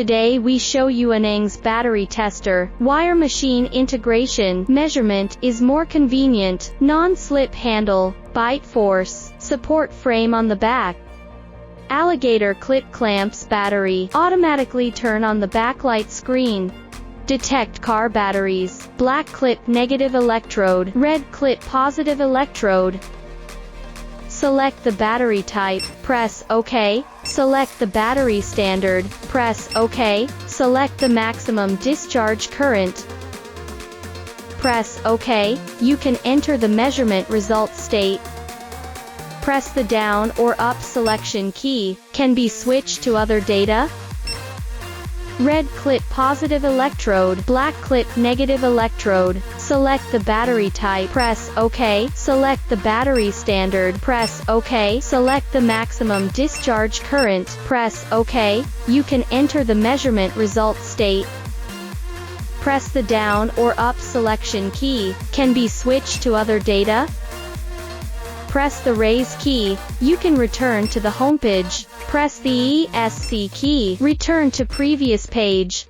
Today we show you ANENG's battery tester. Wire machine integration measurement is more convenient. Non-slip handle, bite force, support frame on the back. Alligator clip clamps battery, automatically turn on the backlight screen. Detect car batteries, black clip negative electrode, red clip positive electrode. Select the battery type, press OK. Select the battery standard, press OK. Select the maximum discharge current. Press OK. You can enter the measurement result state. Press the down or up selection key. Can be switched to other data. Red clip positive electrode, black clip negative electrode. Select the battery type, press OK. Select the battery standard, press OK. Select the maximum discharge current, press OK. You can enter the measurement result state. Press the down or up selection key. Can be switched to other data. Press the raise key. You can return to the homepage. Press the ESC key. Return to previous page.